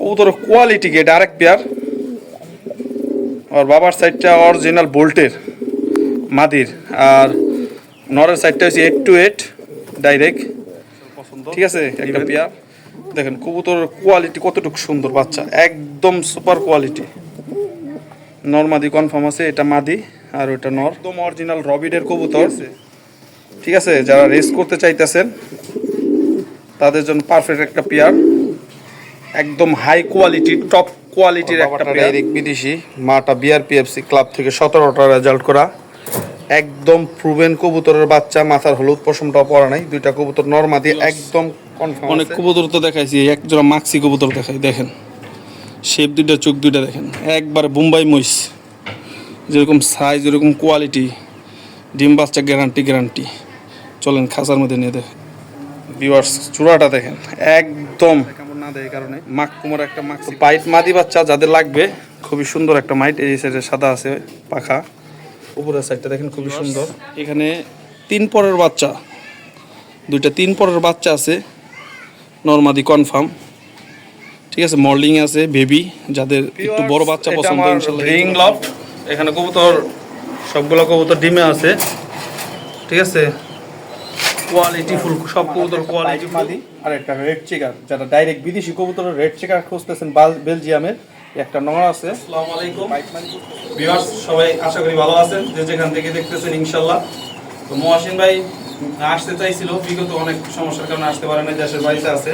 কবুতরের কোয়ালিটি কি, এটা আরেক পেয়ার। আর বাবার সাইডটা অরিজিনাল বোল্টের মাদির, আর নরের সাইডটা হচ্ছে 8-8 ডাইরেক্ট। ঠিক আছে, একটা পেয়ার। দেখেন কবুতরের কোয়ালিটি কতটুকু সুন্দর, বাচ্চা একদম সুপার কোয়ালিটি। নর মাদি কনফার্ম আছে, এটা মাদি আর ওটা নর, একদম অরিজিনাল রবিডের কবুতর। ঠিক আছে, যারা রেস করতে চাইতেছেন তাদের জন্য পারফেক্ট একটা পেয়ার, একদম হাই কোয়ালিটি টপ কোয়ালিটির একটা পেয়ার। ডাইরেক্ট বিদেশি, মাটা বিআরপিএফসি ক্লাব থেকে 17টা রেজাল্ট করা, একদম প্রুভেন কবুতরের বাচ্চা। মাথার হলুদ পশমটাও পরা নাই, দুইটা কবুতর নর মাদি একদম কনফার্ম। অনেক কবুতর তো দেখাইছি, এক জোড়া মাক্সি কবুতর দেখাই, দেখেন শেপ দুইটা, চোখ দুইটা দেখেন, একবার বোম্বাই মহিষ, যেরকম সাইজ এরকম কোয়ালিটি, ডিম বাচ্চা গ্যারান্টি। চলেন খাঁচার মধ্যে নিয়ে দেখেন ভিউয়ার্স, চূড়াটা দেখেন একদম কেমন না দেয়, কারণে মাক কুমার একটা মাক্সি পাইট মাদি বাচ্চা যাদের লাগবে, খুবই সুন্দর একটা মাইট। এই সাইডে সাদা আছে পাখা, উপরের সাইডটা দেখেন খুবই সুন্দর। এখানে 3 পরের বাচ্চা, দুইটা 3 পরের বাচ্চা আছে, নরমাদি কনফার্ম। ঠিক আছে, মল্ডিং আছে বেবি, যাদের একটু বড় বাচ্চা পছন্দ ইনশাআল্লাহ। রিং লফট, এখানে কবুতর সবগুলো কবুতর ডিমে আছে। ঠিক আছে, কোয়ালিটি ফুল সব কবুতর কোয়ালিটি মাদি। আর একটা রেড চেকার, যারা ডাইরেক্ট বিদেশি কবুতরের রেড চেকার খুঁজতেছেন, বেলজিয়ামের একটা নর আছে। আসসালামু আলাইকুম ভিউয়ার্স, সবাই আশা করি ভালো আছেন যে যেখান থেকে দেখতেছেন ইনশাআল্লাহ। তো মহাসিন ভাই আসতে চাইছিল, বিগত অনেক সমস্যার কারণে আসতে পারে না, দেশের বাড়িতে আছে।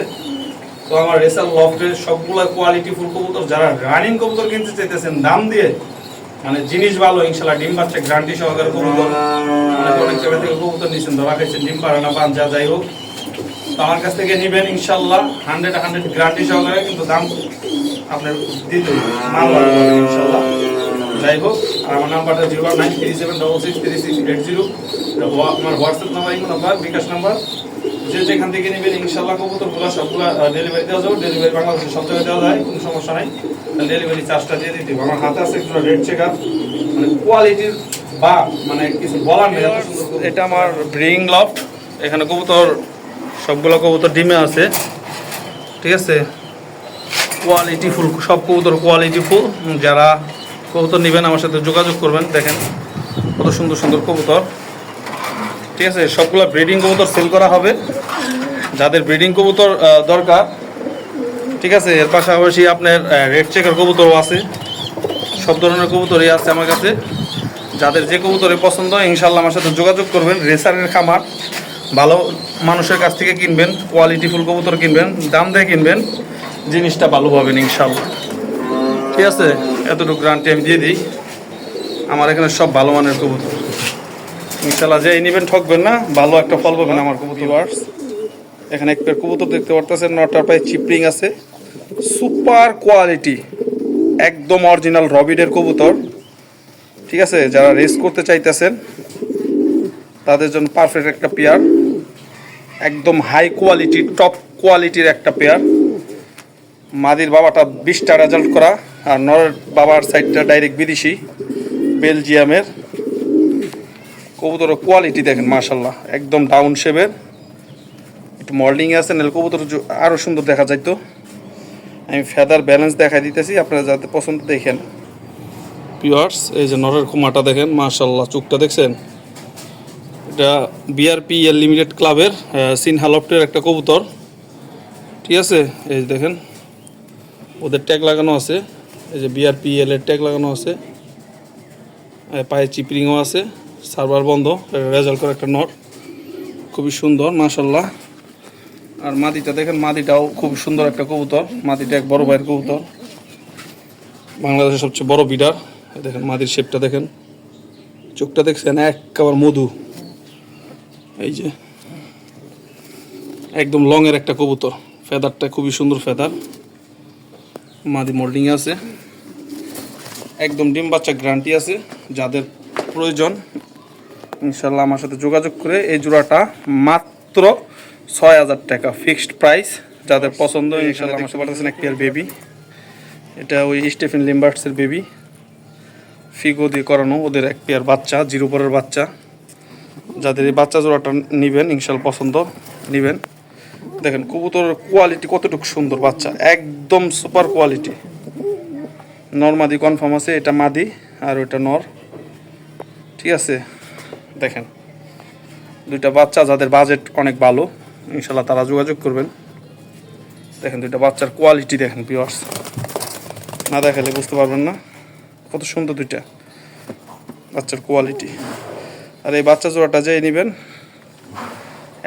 তো আমার রেসাল লফটের সবগুলা কোয়ালিটি ফুল কবুতর, যারা রানিং কবুতর কিনতে চাইতেছেন দাম দিয়ে, মানে জিনিস ভালো ইনশাআল্লাহ, ডিম বাচ্চা গ্যারান্টি সহকারে কবুতর। অনেক জায়গা থেকে কবুতর নিচ্ছেন, ধরা খাইছেন, ডিম পারে না পান, যা যাই হোক, তো আমার কাছ থেকে নেবেন ইনশাআল্লাহ 100 গ্যারান্টি সহকারে, কিন্তু দাম আপনার দিতে মাল ইনশাআল্লাহ। যাই হোক, আর আমার নাম্বারটা 09376363680, আমার হোয়াটসঅ্যাপ নাম্বার, ইমো নাম্বার, বিকাশ নাম্বার। যে যেখান থেকে নেবেন ইনশাআল্লাহ কবুতরগুলো সবগুলো ডেলিভারি দেওয়া যাবে। ডেলিভারি বাংলাদেশের সব জায়গায় দেওয়া যায়, কোনো সমস্যা নাই। ডেলিভারি চার্জটা দিয়ে দিতে হবে। আমার হাতে আছে একটা রেড চেকার, মানে কোয়ালিটির বা মানে কিছু বলার নেই। এটা আমার ব্রিং লফট, এখানে কবুতর সবগুলো কবুতর ডিমে আছে। ঠিক আছে, কোয়ালিটি ফুল সব কবুতর কোয়ালিটি ফুল। যারা কবুতর নেবেন আমার সাথে যোগাযোগ করবেন। দেখেন কত সুন্দর সুন্দর কবুতর। ঠিক আছে, সবগুলো ব্রিডিং কবুতর সেল করা হবে, যাদের ব্রিডিং কবুতর দরকার। ঠিক আছে, এর পাশাপাশি আপনার রেড চেকার কবুতরও আছে, সব ধরনের কবুতরই আছে আমার কাছে। যাদের যে কবুতরে পছন্দ ইনশাআল্লাহ আমার সাথে যোগাযোগ করবেন। রেসারের খামার, ভালো মানুষের কাছ থেকে কিনবেন, কোয়ালিটি ফুল কবুতর কিনবেন, দাম দিয়ে কিনবেন, জিনিসটা ভালো পাবেন ইনশাআল্লাহ। ঠিক আছে, এতটুকু গ্যারান্টি আমি দিয়ে দিই। আমার এখানে সব ভালো মানের কবুতর ইনশাআল্লাহ, যে নেবেন ঠকবেন না, ভালো একটা ফল পাবেন আমার কবুতর। এখানে একটা কবুতর দেখতে পারতেছেন, নটার পায়ে চিপরিং আছে, সুপার কোয়ালিটি, একদম অরিজিনাল রবিডের কবুতর। ঠিক আছে, যারা রেস করতে চাইতেছেন তাদের জন্য পারফেক্ট একটা পেয়ার, একদম হাই কোয়ালিটি টপ কোয়ালিটির একটা পেয়ার। মাদির বাবাটা 20টা রেজাল্ট করা, আর নরের বাবার সাইডটা ডাইরেক্ট বিদেশি বেলজিয়ামের। কবুতরের কোয়ালিটি দেখেন মাশাআল্লাহ, একদম ডাউন শেপের, একটু মল্ডিংয়ে আছে, নাহলে কবুতর আরও সুন্দর দেখা যাইতো। আমি ফেদার ব্যালেন্স দেখাই দিতেছি, আপনারা যাতে পছন্দ দেখেন। ভিউয়ার্স, এই যে নরের কুমাটা দেখেন মাশাআল্লাহ, চোখটা দেখছেন, এটা বিআরপিএল লিমিটেড ক্লাবের সিনহা লফটের একটা কবুতর। ঠিক আছে, এই যে দেখেন ওদের ট্যাগ লাগানো আছে, এই যে বিআরপিএল এর ট্যাগ লাগানো আছে, পায়ে চিপরিংও আছে, সার্ভার বন্ধ, রেজাল্ট করা একটা নর, খুবই সুন্দর মাশাআল্লাহ। আর মাদিটা দেখেন, মাদিটাও খুব সুন্দর একটা কবুতর। মাদিটা এক বড় ভাইয়ের কবুতর, বাংলাদেশের সবচেয়ে বড় বিডার। দেখেন মাদির শেপটা দেখেন, চোখটা দেখছেন একেবারে মধু। এই যে একদম লং এর একটা কবুতর, ফেদারটা খুবই সুন্দর ফেদার। মাদি মোল্ডিং আছে, একদম ডিম বাচ্চা গ্যারান্টি আছে। যাদের প্রয়োজন ইনশাআল্লাহ আমার সাথে যোগাযোগ করে এই জোড়াটা মাত্র 6000 টাকা ফিক্সড প্রাইস। যাদের পছন্দ ইনশাআল্লাহ আমার সাথে পাঠাচ্ছেন এক পেয়ার বেবি, এটা ওই স্টেফেন লিম্বার্টসের বেবি, ফিগো দিয়ে করানো, ওদের এক পেয়ার বাচ্চা, 0 পরের বাচ্চা। যাদের এই বাচ্চা জোড়াটা নেবেন ইনশাআল্লাহ পছন্দ নেবেন, দেখেন কবুতরের কোয়ালিটি কতটুকু সুন্দর, বাচ্চা একদম সুপার কোয়ালিটি। নর মাদি কনফার্ম আছে, এটা মাদি আর ওইটা নর, ঠিক আছে। দেখেন দুইটা বাচ্চা, যাদের বাজেট অনেক ভালো ইনশাল্লাহ তারা যোগাযোগ করবেন। দেখেন দুইটা বাচ্চার কোয়ালিটি দেখেন ভিউয়ার্স, না দেখালে বুঝতে পারবেন না কত সুন্দর দুইটা বাচ্চার কোয়ালিটি। আর এই বাচ্চা জোড়াটা যে নেবেন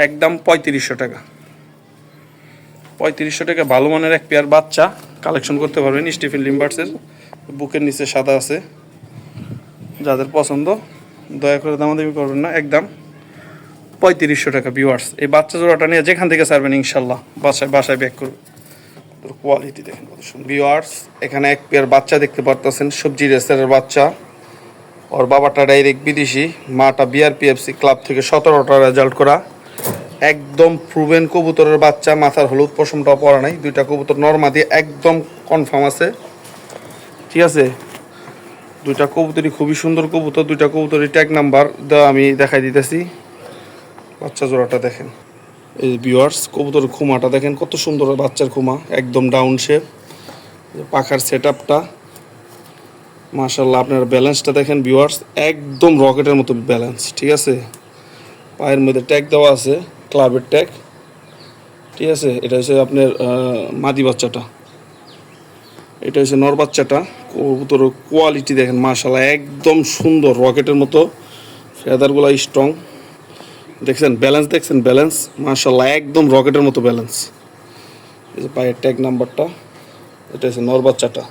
একদম 3500 টাকা। 3500 টাকা ভালো মানের এক পেয়ার বাচ্চা কালেকশন করতে পারবেন। স্টিফেন লিম্বার্টসের বুকের নিচে সাদা আছে, যাদের পছন্দ দয়া করে দামাদামি করবেন না, একদম 3500 টাকা ভিউয়ার্স। এই বাচ্চা জোড়াটা নিয়ে যেখান থেকে ছাড়বেন ইনশাল্লাহ বাসায় ব্যাক করবে। তোর কোয়ালিটি দেখেন কত সুন্দর ভিউয়ার্স। এখানে এক পেয়ার বাচ্চা দেখতে পারতেছেন, সবজি রেসারের বাচ্চা। ওর বাবাটা ডাইরেক্ট বিদেশি, মাটা বিআরপিএফসি ক্লাব থেকে 17টা রেজাল্ট করা, একদম প্রুভেন কবুতরের বাচ্চা। মাথার হলুদ পশমটাও পরা নাই। দুইটা কবুতর নরমাদি একদম কনফার্ম আছে, ঠিক আছে। দুইটা কবুতরই খুবই সুন্দর কবুতর। দুইটা কবুতরই ট্যাগ নাম্বার দেওয়া আমি দেখাই দিতেছি। বাচ্চা জোড়াটা দেখেন, এই ভিউয়ার্স কবুতরের খুমাটা দেখেন কত সুন্দর, বাচ্চার খুমা একদম ডাউন শেপ, পাখার সেট আপটা মাশাআল্লাহ। আপনার ব্যালেন্সটা দেখেন ভিউয়ার্স, একদম রকেটের মতো ব্যালেন্স, ঠিক আছে। পায়ের মধ্যে ট্যাগ দেওয়া আছে, ক্লাবের ট্যাগ, ঠিক আছে। এটা হচ্ছে আপনার মাদি বাচ্চাটা, এটা হচ্ছে নর বাচ্চাটা। কবুতর কোয়ালিটি দেখেন মাশাআল্লাহ, একদম সুন্দর রকেটের মতো, ফেদারগুলো স্ট্রং দেখছেন, ব্যালেন্স দেখছেন, ব্যালেন্স মাশাআল্লাহ একদম রকেটের মতো ব্যালেন্স। এই যে পায়ের ট্যাগ নাম্বারটা, এটা হচ্ছে নর বাচ্চাটা,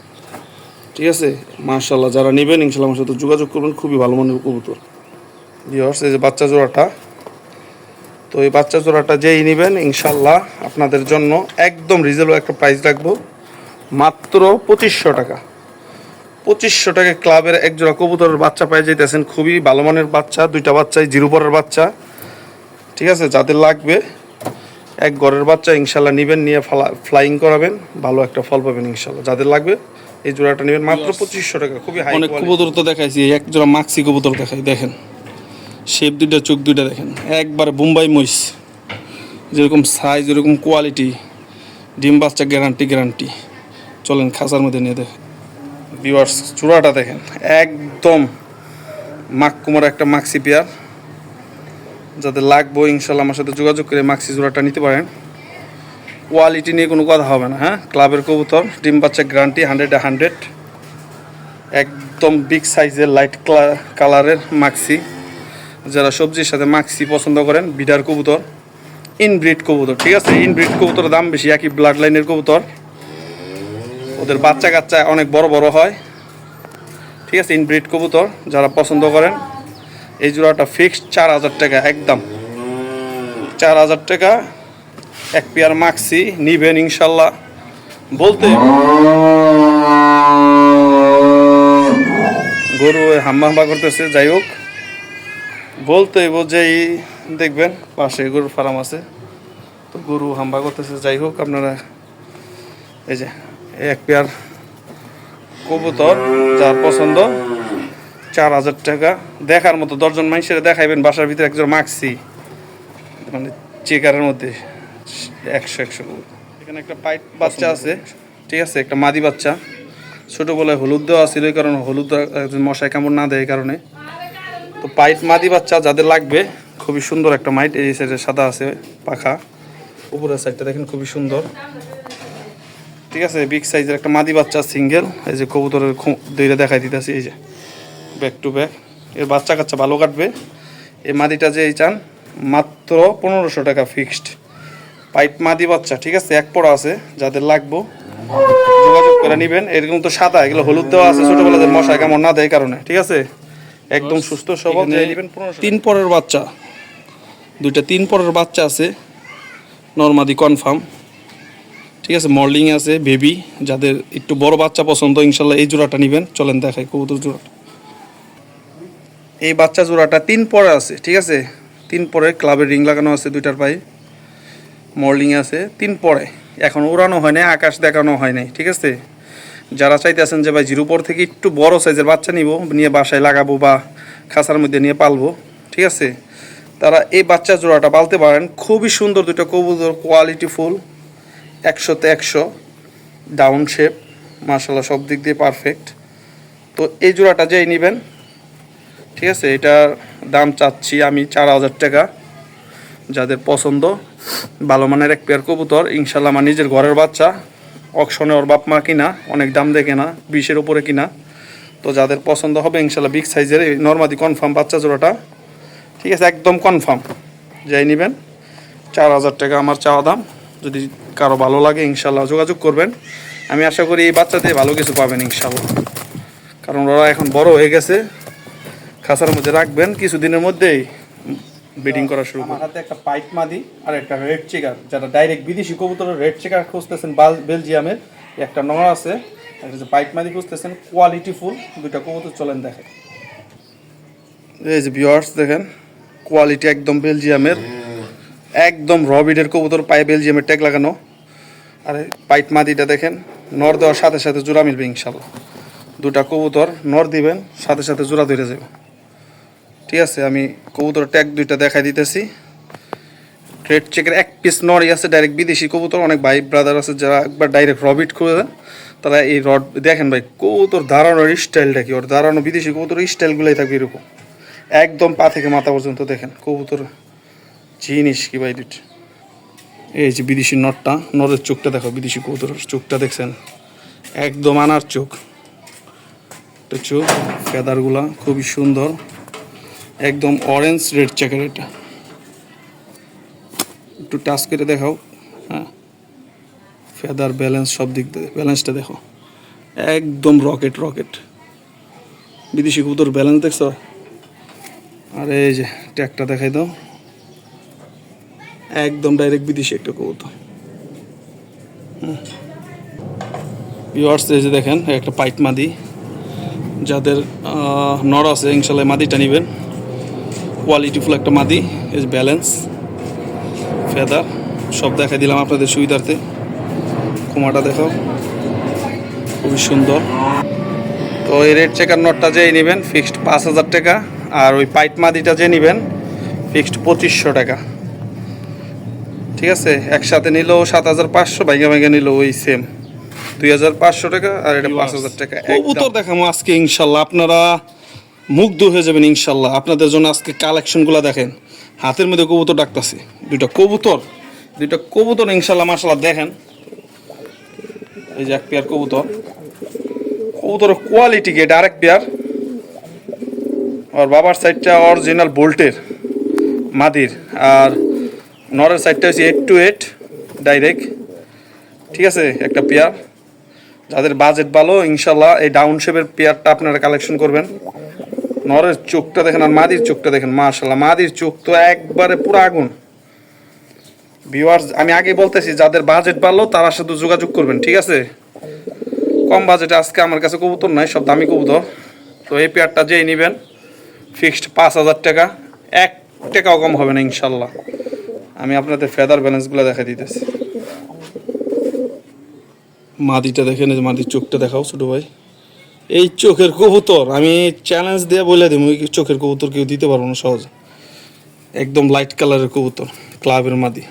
ঠিক আছে। মাশাআল্লাহ যারা নেবেন ইনশাআল্লাহ আমার সাথে যোগাযোগ করবেন, খুবই ভালো মানের কবুতর ভিউয়ার্স। এই যে বাচ্চা জোড়াটা, তো এই বাচ্চা জোড়াটা যেই নেবেন ইনশাআল্লাহ আপনাদের জন্য একদম রিজনেবল একটা প্রাইস রাখবো, মাত্র 2500 টাকা। 2500 টাকা ক্লাবের এক জোড়া কবুতরের বাচ্চা পেয়ে যেতেছেন, খুবই ভালো মানের বাচ্চা। দুইটা বাচ্চাই জিরো পরের বাচ্চা, ঠিক আছে। যাদের লাগবে এক ঘরের বাচ্চা ইনশাআল্লাহ নেবেন, নিয়ে ফ্লাইং করাবেন, ভালো একটা ফল পাবেন ইনশাআল্লাহ। যাদের লাগবে এই জোড়াটা নেবেন মাত্র 2500 টাকা, খুবই হাই। অনেক কবুতর তো দেখাইছি, এক জোড়া মাক্সি কবুতর দেখাই, দেখেন শেপ দুইটা, চোখ দুইটা দেখেন একবার বোম্বাই মহিষ, যেরকম সাইজ যেরকম কোয়ালিটি, ডিম বাচ্চা গ্যারান্টি। চলেন খাঁচার মধ্যে নিয়ে দেখেন ভিউয়ার্স, চূড়াটা দেখেন একদম মাক্কুমার একটা মাক্সি পেয়ার। যাদের লাগবে ইনশাআল্লাহ আমার সাথে যোগাযোগ করে মাক্সি জোড়াটা নিতে পারেন। কোয়ালিটি নিয়ে কোনো কথা হবে না, হ্যাঁ। ক্লাবের কবুতর, ডিম বাচ্চা গ্যারান্টি 100 একদম বিগ সাইজের লাইট কালারের মাক্সি। যারা সবজির সাথে মাক্সি পছন্দ করেন, বিডার কবুতর, ইনব্রিড কবুতর, ঠিক আছে। ইনব্রিড কবুতরের দাম বেশি, একই ব্লাড লাইনের কবুতর, ওদের বাচ্চা কাচ্চা অনেক বড় হয়, ঠিক আছে। ইনব্রিড কবুতর যারা পছন্দ করেন, এই জোড়াটা ফিক্সড 4000 টাকা, একদম 4000 টাকা এক পেয়ার মাক্সি নিবেন ইনশাল্লাহ। বলতে গরু হাম্বা করতেছে, যাই হোক বলতে বোঝাই, দেখবেন পাশে গরুর ফার্ম আছে, তো গরু হাম্বা করতেছে, যাই হোক আপনারা এই যে এক পেয়ার কবুতর যার পছন্দ 4000 টাকা দেখার মতো, 10 জন মানুষের দেখাইবেন বাসার ভিতরে একজন মাক্সি, মানে চেকারের মধ্যে 100 এখানে একটা পাইট বাচ্চা আছে, ঠিক আছে, একটা মাদি বাচ্চা। ছোটোবেলায় হলুদ দেওয়া ছিল, এই কারণে হলুদ মশায় কামড় না দেয় এই কারণে। তো পাইট মাদি বাচ্চা যাদের লাগবে, খুবই সুন্দর একটা মাইট। এই সাইডে সাদা আছে পাখা, উপরের সাইডটা দেখেন খুবই সুন্দর, ঠিক আছে। বিগ সাইজের একটা মাদি বাচ্চা সিঙ্গেল। এই যে কবুতরের দুইটা দেখাই দিতেছি, এই যে ব্যাক টু ব্যাক। এর বাচ্চা কাচ্চা ভালো কাটবে। এই মাদিটা যে চান মাত্র 1500 টাকা ফিক্সড, পাইপ মাদি বাচ্চা, ঠিক আছে। এক পড়া আছে, যাদের লাগবে যোগাযোগ করে নেবেন। এরকম তো সাদা, এগুলো হলুদ দেওয়া আছে ছোটোবেলাদের মশায় কেমন না দেয় কারণে, ঠিক আছে। একদম সুস্থ সবল, নেবেন 1500। 3 পরের বাচ্চা, দুইটা 3 পরের বাচ্চা আছে, নরমাদি কনফার্ম, ঠিক আছে। মল্ডিং আছে বেবি, যাদের একটু বড় বাচ্চা পছন্দ ইনশাল্লাহ এই জোড়াটা নেবেন। চলেন দেখাই কবুতর জোড়াটা। এই বাচ্চা জোড়াটা 3 পরে আছে, ঠিক আছে। 3 পরে ক্লাবের রিং লাগানো আছে দুইটার পায়ে, মল্ডিং আছে 3 পরে, এখন উড়ানো হয় নাই, আকাশ দেখানো হয় নাই, ঠিক আছে। যারা চাইতেছেন যে ভাই জিরো পর থেকে একটু বড় সাইজের বাচ্চা নিব, নিয়ে বাসায় লাগাবো বা খাঁচার মধ্যে নিয়ে পালবো, ঠিক আছে, তারা এই বাচ্চা জোড়াটা পালতে পারেন। খুবই সুন্দর দুটো কবুতর, কোয়ালিটি ফুল, 100তে 100, ডাউন শেপ, মাশাআল্লাহ সব দিক দিয়ে পারফেক্ট। তো এই জোড়াটা যেই নেবেন, ঠিক আছে, এটার দাম চাচ্ছি আমি 4000 টাকা। যাদের পছন্দ, ভালো মানের এক পেয়ার কবুতর, ইনশাল্লাহ আমার নিজের ঘরের বাচ্চা, অকশনে ওর বাপ মা কিনা, অনেক দাম দিয়ে কেনা, 20-এর উপরে কিনা। তো যাদের পছন্দ হবে ইনশাল্লাহ বিগ সাইজের নর্মাদি কনফার্ম বাচ্চা জোড়াটা, ঠিক আছে, একদম কনফার্ম যাই নেবেন 4000 টাকা আমার চাওয়া দাম। যদি কারো ভালো লাগে ইনশাল্লাহ যোগাযোগ করবেন। আমি আশা করি এই বাচ্চা দিয়ে ভালো কিছু পাবেন ইনশাল্লাহ, কারণ ওরা এখন বড় হয়ে গেছে। খাঁচার মধ্যে রাখবেন, কিছুদিনের মধ্যেই ব্রিডিং করা শুরু। আমার হাতে একটা পাইট মাদি আর একটা রেড চেকার, যারা ডাইরেক্ট বিদেশি কবুতরের রেড চেকার খুঁজতেছেন, বেলজিয়ামের একটা নর আছে, একটা যে পাইট মাদি খুঁজতেছেন, কোয়ালিটি ফুল দুইটা কবুতর চলেন দেখেন। এই যে ভিউয়ার্স দেখেন, কোয়ালিটি একদম বেলজিয়ামের, একদম রবিডের কবুতর, পায়ে বেলজিয়ামের ট্যাগ লাগানো। আর পাইট মাদিটা দেখেন, নর দেওয়ার সাথে সাথে জোড়া মিলবে ইনশাল্লাহ। দুটা কবুতর নর দিবেন, সাথে সাথে জোড়া ধরে যাবে, ঠিক আছে। আমি কবুতর ট্যাগ দুইটা দেখাই দিতেছি। রেড চেকের এক পিস নরই আছে, ডাইরেক্ট বিদেশি কবুতর। অনেক ভাই ব্রাদার আছে যারা একবার ডাইরেক্ট রবিট করে দেন, তারা এই রড দেখেন ভাই, কবুতর দাঁড়ানোর স্টাইলটা কি, ওর দাঁড়ানো বিদেশি কবুতর স্টাইলগুলোই থাকবে এরকম, একদম পা থেকে মাথা পর্যন্ত দেখেন কবুতর জিনিস কি ভাই দুটো। এই যে বিদেশি নরটা, নরের চোখটা দেখো, বিদেশি কবুতরের চোখটা দেখছেন, একদম আনার চোখ, চোখ ফেদারগুলা খুবই সুন্দর, একদম অরেঞ্জ রেড চেকের। এটা একটু টাচ করে দেখাও, হ্যাঁ, ফেদার ব্যালেন্স সব দিক দিয়ে ব্যালেন্সটা দেখো, একদম রকেট রকেট বিদেশি কবুতর ব্যালেন্স দেখছো। আর এই যে ট্যাগটা দেখাই দাও, একদম ডাইরেক্ট বিদেশি একটা কবুতর। ভিউয়ার্স এই যে দেখেন, একটা পাইট মাদি, যাদের নর আছে ইনশাল্লাহ মাদিটা নেবেন, কোয়ালিটিফুল একটা মাদি। এই যে ব্যালেন্স, ফেদার সব দেখাই দিলাম আপনাদের সুবিধার্থে। কুমাটা দেখো, খুবই সুন্দর। তো এই রেড চেকার নটটা যে নেবেন ফিক্সড 5000 টাকা, আর ওই পাইট মাদিটা যে নেবেন ফিক্সড 2500 টাকা, ঠিক আছে। একসাথে নিলেও 7500, ভাইগা ভাইগা নিলেও ওই সেম 2500 টাকা, আর এটা 5000 টাকা। কবুতর দেখাবো আজকে ইনশাল্লাহ, আপনারা মুগ্ধ হয়ে যাবেন ইনশাল্লাহ। আপনাদের জন্য আজকে কালেকশনগুলো দেখেন, হাতের মধ্যে কবুতর ডাকতেছি, দুইটা কবুতর ইনশাল্লাহ মাশাআল্লাহ দেখেন। এই যে এক পেয়ার কবুতরের কোয়ালিটি কি, এটা আরেক পেয়ার। আর বাবার সাইডটা অরিজিনাল বোল্টের মাদির, আর নরের সাইডটা হচ্ছে 8 to 8 ডাইরেক্ট, ঠিক আছে, একটা পেয়ার। যাদের বাজেট ভালো ইনশাল্লাহ এই ডাউন শেপের পেয়ারটা আপনারা কালেকশন করবেন। নরের চোখটা দেখেন আর মাদির চোখটা দেখেন, মাশাআল্লাহ মাদির চোখ তো একবারে পুরো আগুন। ভিউয়ার্স আমি আগে বলতেছি, যাদের বাজেট ভালো তারা সাথে যোগাযোগ করবেন, ঠিক আছে। কম বাজেটে আজকে আমার কাছে কবুতর নাই, সব দামি কবুতর। তো এই পেয়ারটা যেই নেবেন ফিক্সড 5000 টাকা, 1 টাকাও কম হবে না ইনশাল্লাহ। আমি আপনাদের ফেদার ব্যালেন্সগুলো দেখা দিতেছি। মাদিটা দেখেন, এই যে মাদির চোখটা দেখাও ছোটো ভাই। এই চোখের কবুতর আমি চ্যালেঞ্জ দিয়ে বলে দেবো, এই চোখের কবুতর কেউ দিতে পারবো না সহজে। একদম লাইট কালারের কবুতর, ক্লাবের মাদি,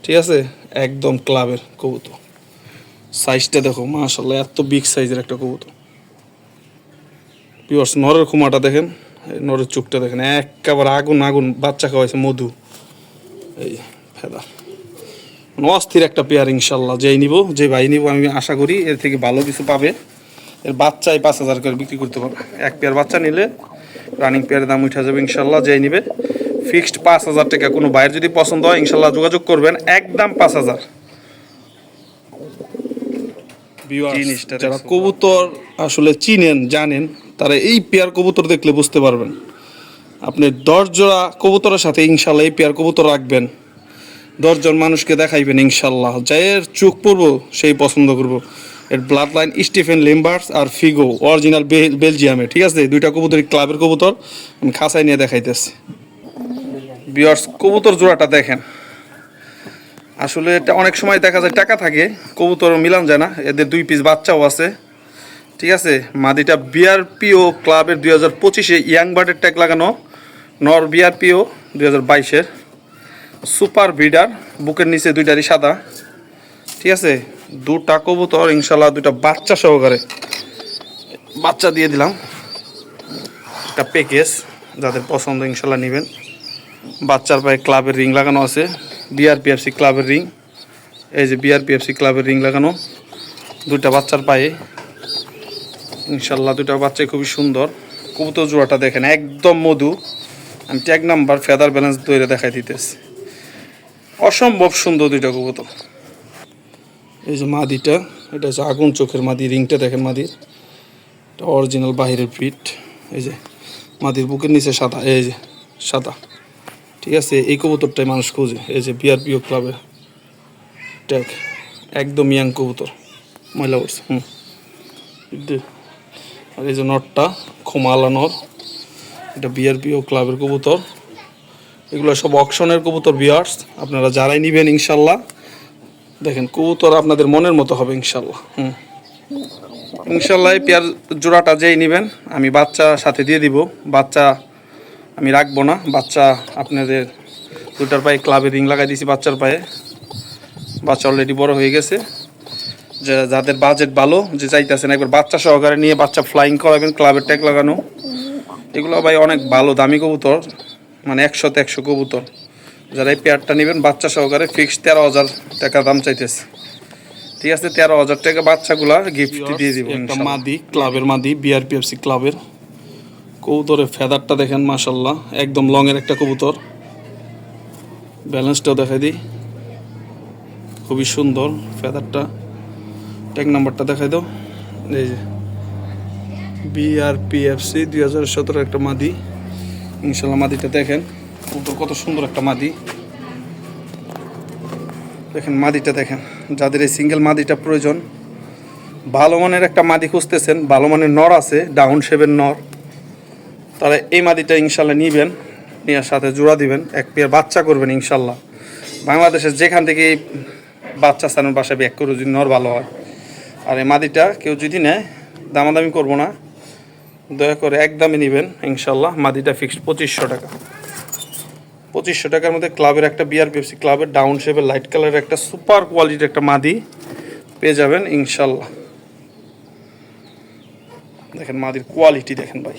ঠিক আছে, একদম ক্লাবের কবুতর। সাইজটা দেখো মাশাআল্লাহ, এত বিগ সাইজের একটা কবুতর। পিওর্স নরের খুমাটা দেখেন, নরের চোখটা দেখেন, একেবারে আগুন আগুন, বাচ্চা খাওয়াইছে মধু। এই ফেদা অস্থির একটা পেয়ার ইনশাল্লাহ, যেই নিব, যে ভাই নিব, আমি আশা করি এর থেকে ভালো কিছু পাবে। এর বাচ্চাই 5000 করে বিক্রি করতে পারবে। এক পেয়ার বাচ্চা নিলে রানিং পেয়ারের দাম উঠে যাবে ইনশাল্লাহ। যেই নিবে ফিক্সড 5000 টাকা। কোনো ভাইয়ের যদি পছন্দ হয় ইনশাল্লাহ যোগাযোগ করবেন, একদম 5000। যারা কবুতর আসলে চিনেন জানেন, তারা এই পেয়ার কবুতর দেখলে বুঝতে পারবেন। আপনি 10 জোড়া কবুতরের সাথে ইনশাল্লাহ এই পেয়ার কবুতর রাখবেন, 10 জন মানুষকে দেখাইবেন ইনশাল্লাহ, যার চোখ পড়বো সেই পছন্দ করবো। এর ব্লাড লাইন স্টিফেন লিম্বার্স আর ফিগো, অরিজিনাল বেলজিয়ামে, ঠিক আছে। দুইটা কবুতর ক্লাবের কবুতর, আমি খাঁচায় নিয়ে দেখাইতেছি। ভিউয়ার্স কবুতর জোড়াটা দেখেন, আসলে এটা অনেক সময় দেখা যায় টাকা থাকে, কবুতর মিলান যায় না। এদের 2 পিস বাচ্চাও আছে, ঠিক আছে। মাদিটা বিআরপিও ক্লাবের 2025-এ ইয়াং বার্ডের ট্যাগ লাগানো, নর বিআরপিও 2022-এর সুপার ব্রিডার, বুকের নিচে দুইটারই সাদা। ঠিক আছে, দুটা কবুতর ইনশাল্লাহ, দুটা বাচ্চা সহকারে বাচ্চা দিয়ে দিলাম। একটা প্যাকেজ, যাদের পছন্দ ইনশাল্লাহ নেবেন। বাচ্চার পায়ে ক্লাবের রিং লাগানো আছে, বিআরপিএফসি ক্লাবের রিং। এই যে বিআরপিএফসি ক্লাবের রিং লাগানো দুইটা বাচ্চার পায়ে ইনশাল্লাহ। দুইটা বাচ্চাই খুবই সুন্দর। কবুতর জোড়াটা দেখেন একদম মধু। আমি ট্যাগ নাম্বার ফেদার ব্যালেন্স ধরে দেখাই দিতেছি, অসম্ভব সুন্দর দুইটা কবুতর। এই যে মাদিটা, এটা হচ্ছে আগুন চোখের মাদি। রিংটা দেখেন মাদির, এটা অরিজিনাল বাহিরের ফিট। এই যে মাদির বুকের নিচে সাদা, এই যে সাদা। ঠিক আছে, এই কবুতরটাই মানুষ খোঁজে। এই যে বিআরপিও ক্লাবের ট্যাগ, একদম ইয়াং কবুতর, ময়লা করছে। আর এই যে নটটা খোমালা নর, এটা বিআরপিও ক্লাবের কবুতর। এগুলো সব অকশনের কবুতর ভিউয়ার্স, আপনারা যারাই নেবেন ইনশাল্লাহ দেখেন কবুতর আপনাদের মনের মতো হবে ইনশাল্লাহ। ইনশাল্লাহ এই পেয়ার জোড়াটা যেই নেবেন আমি বাচ্চা সাথে দিয়ে দিব। বাচ্চা আমি রাখবো না, বাচ্চা আপনাদের দুটার পায়ে ক্লাবে রিং লাগাই দিয়েছি বাচ্চার পায়ে। বাচ্চা অলরেডি বড় হয়ে গেছে। যাদের বাজেট ভালো, যে চাইতেছেন একবার বাচ্চা সহকারে নিয়ে বাচ্চা ফ্লাইং করাবেন, ক্লাবের ট্যাগ লাগানো, এগুলো ভাই অনেক ভালো দামি কবুতর, মানে 100-তে 100 কবুতর। যারা এই পেয়ারটা নেবেন বাচ্চা সহকারে ফিক্সড 13,000 টাকা দাম চাইতেছে। ঠিক আছে, 13,000 টাকা বাচ্চাগুলা গিফট দিয়ে দিব। একটা মাদি, ক্লাবের মাদি, বিআরপিএফসি ক্লাবের। কবুতরের ফেদারটা দেখেন মাশাল্লাহ, একদম লংয়ের একটা কবুতর। ব্যালেন্সটাও দেখাই দিই, খুবই সুন্দর ফেদারটা। ট্যাগ নাম্বারটা দেখাই দাও। এই যে বিআরপিএফসি 2017 একটা মাদি ইনশাল্লাহ। মাদিটা দেখেন কবুতর কত সুন্দর একটা মাদি। দেখেন মাদিটা দেখেন, যাদের এই সিঙ্গেল মাদিটা প্রয়োজন, ভালো মানের একটা মাদি খুঁজতেছেন, ভালো মানের নর আছে, ডাউন শেপের নর, তারা এই মাদিটা ইনশাল্লাহ নিবেন, নেওয়ার সাথে জোড়া দিবেন, এক পেয়ার বাচ্চা করবেন ইনশাল্লাহ। বাংলাদেশের যেখান থেকে বাচ্চা স্থানের বাসায় ব্যাক করে যদি নর ভালো হয়। আর এই মাদিটা কেউ যদি নেয় দামাদামি করবো না, দয়া করে একদমই নেবেন ইনশাল্লাহ। মাদিটা ফিক্সড 2500 টাকা। 2500 টাকার মধ্যে ক্লাবের একটা বিআরপিএফসি ক্লাবের ডাউন শেপের লাইট কালারের একটা সুপার কোয়ালিটির একটা মাদি পেয়ে যাবেন ইনশাল্লাহ। দেখেন মাদির কোয়ালিটি দেখেন ভাই।